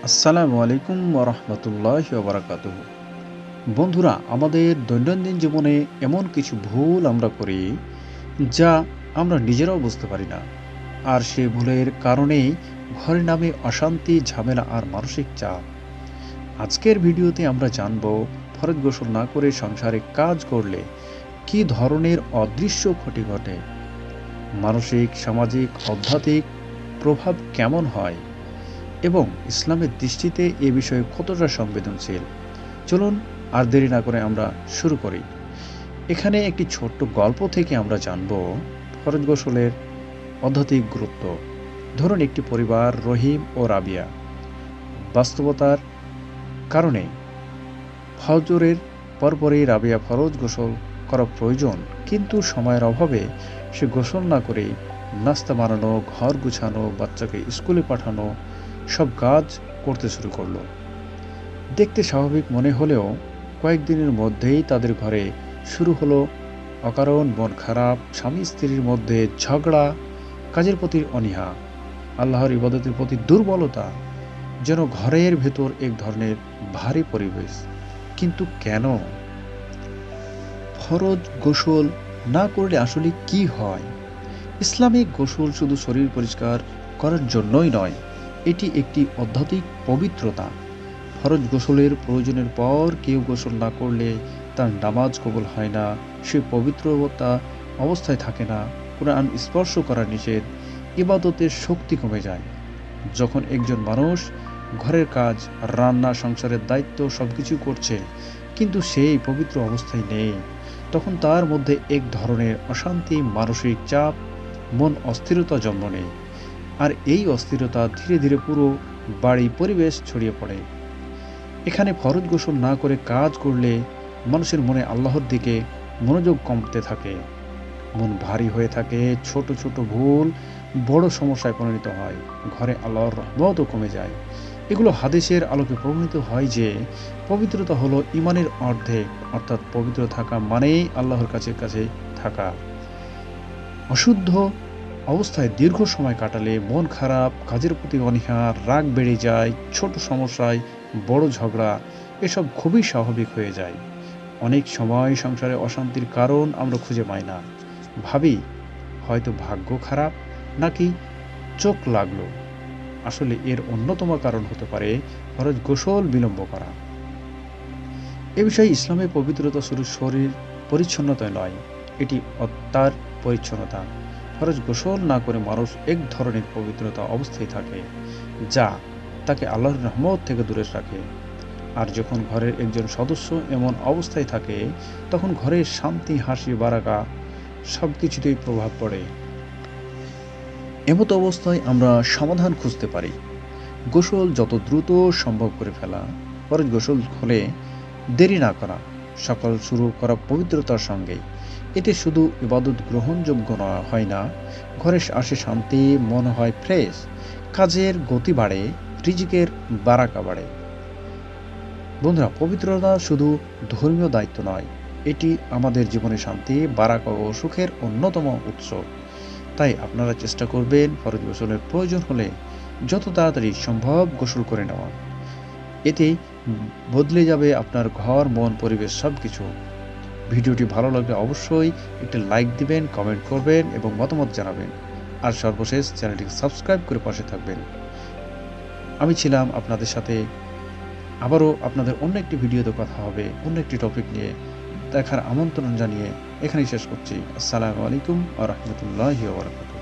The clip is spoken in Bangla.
আসসালামু আলাইকুম ওয়া রাহমাতুল্লাহি ওয়া বারাকাতুহু। বন্ধুরা, আমাদের দৈনন্দিন জীবনে এমন কিছু ভুল আমরা করি যা আমরা নিজেরাও বুঝতে পারি না। আর সেই ভুলের কারণেই ঘরে নামে অশান্তি, ঝামেলা আর মানসিক চাপ। আজকের ভিডিওতে আমরা জানব ফরজ গোসল না করে সংসারে কাজ করলে কী ধরনের অদৃশ্য ক্ষতি ঘটে, মানসিক, সামাজিক, আধ্যাত্মিক প্রভাব কেমন হয় এবং ইসলামের দৃষ্টিতে এ বিষয়ে কতটা সংবেদনশীল। চলুন আর দেরি না করে আমরা শুরু করি। এখানে একটি ছোট্ট গল্প থেকে আমরা জানব ফরজ গোসলের আধ্যাত্মিক গুরুত্ব। ধরুন, একটি পরিবার, রহিম ও রাবিয়া। বাস্তবতার কারণে ফজরের পরপরই রাবিয়া ফরজ গোসল করা প্রয়োজন, কিন্তু সময়ের অভাবে সে গোসল না করেই নাস্তা বানানো, ঘর গুছানো, বাচ্চাকে স্কুলে পাঠানো সব কাজ করতে শুরু করলো। দেখতে স্বাভাবিক মনে হলেও কয়েকদিনের মধ্যেই তাদের ঘরে শুরু হলো অকারণ মন খারাপ, স্বামী স্ত্রীর মধ্যে ঝগড়া, কাজের প্রতি অনীহা, আল্লাহর ইবাদতের প্রতি দুর্বলতা, যেন ঘরের ভেতর এক ধরনের ভারী পরিবেশ। কিন্তু কেন? ফরজ গোসল না করলে আসলে কি হয়? ইসলামিক গোসল শুধু শরীর পরিষ্কার করার জন্যই নয়, এটি একটি আধ্যাত্মিক পবিত্রতা। ফরজ গোসলের প্রয়োজনের পর কেউ গোসল না করলে তার নামাজ কবুল হয় না, সে পবিত্রতা অবস্থায় থাকে না, কোরআন স্পর্শ করা নিষেধ, ইবাদতের শক্তি কমে যায়। যখন একজন মানুষ ঘরের কাজ, রান্না, সংসারের দায়িত্ব সবকিছু করছে কিন্তু সেই পবিত্র অবস্থায় নেই, তখন তার মধ্যে এক ধরনের অশান্তি, মানসিক চাপ, মন অস্থিরতা জন্ম নেয়। আর এই অস্থিরতা ধীরে ধীরে পুরো বাড়ি পরিবেশ ছড়িয়ে পড়ে। এখানে ফরজ গোসল না করে কাজ করলে মানুষের মনে আল্লাহর দিকে মনোযোগ কমতে থাকে, মন ভারী হয়ে থাকে, ছোট ছোট ভুল বড় সমস্যায় পরিণত হয়, ঘরে আল্লাহর রহমতও কমে যায়। এগুলো হাদিসের আলোকে প্রমাণিত হয় যে পবিত্রতা হলো ইমানের অর্ধেক, অর্থাৎ পবিত্র থাকা মানেই আল্লাহর কাছে কাছে থাকা। অশুদ্ধ অবস্থায় দীর্ঘ সময় কাটালে মন খারাপ, কাজের প্রতি অনীহা, রাগ বেড়ে যায়, ছোট সমস্যায় বড় ঝগড়া, এসব খুবই স্বাভাবিক হয়ে যায়। অনেক সময় সংসারে অশান্তির কারণ আমরা খুঁজে পাই না, ভাবি হয়তো ভাগ্য খারাপ নাকি চোখ লাগলো। আসলে এর অন্যতম কারণ হতে পারে ফরজ গোসল বিলম্ব করা। এ বিষয়ে ইসলামের পবিত্রতা শুধু শরীর পরিচ্ছন্নতায় নয়, এটি আত্মার পরিচ্ছন্নতা। ফরজ গোসল না করে মানুষ এক ধরনের পবিত্রতা অবস্থায় থাকে যা তাকে আল্লাহর রহমত থেকে দূরে রাখে। আর যখন ঘরের একজন সদস্য এমন অবস্থায় থাকে, তখন ঘরের শান্তি, হাসি, বারাকা সব কিছুতেই প্রভাব পড়ে। এমত অবস্থায় আমরা সমাধান খুঁজতে পারি। গোসল যত দ্রুত সম্ভব করে ফেলা, ফরজ গোসল হলে দেরি না করা, সকাল শুরু করা পবিত্রতার সঙ্গেই। এতে শুধু ইবাদত গ্রহণযোগ্য হয় না, ঘরে আসে শান্তি, মন হয় ফ্রেশ, কাজের গতি বাড়ে, রিজিকের বারাকা বাড়ে। বন্ধুরা, পবিত্রতা শুধু ধর্মীয় দায়িত্ব নয়, এটি আমাদের জীবনে শান্তি, বারাকা ও সুখের অন্যতম উৎস। তাই আপনারা চেষ্টা করবেন ফরজ গোসলের প্রয়োজন হলে যত তাড়াতাড়ি সম্ভব গোসল করে নেওয়া। এতে বদলে যাবে আপনার ঘর, মন, পরিবেশ সব কিছু। ভিডিওটি ভালো লাগলে অবশ্যই একটি লাইক দিবেন, কমেন্ট করবেন এবং মতামত জানাবেন। আর সর্বশেষ চ্যানেলটিকে সাবস্ক্রাইব করে পাশে থাকবেন। আমি ছিলাম আপনাদের সাথে। আবারও আপনাদের অন্য একটি ভিডিওতে কথা হবে, অন্য একটি টপিক নিয়ে। দেখার আমন্ত্রণ জানিয়ে এখানেই শেষ করছি। আসসালামু আলাইকুম ওয়া রাহমাতুল্লাহি ওয়া বারাকাতুহু।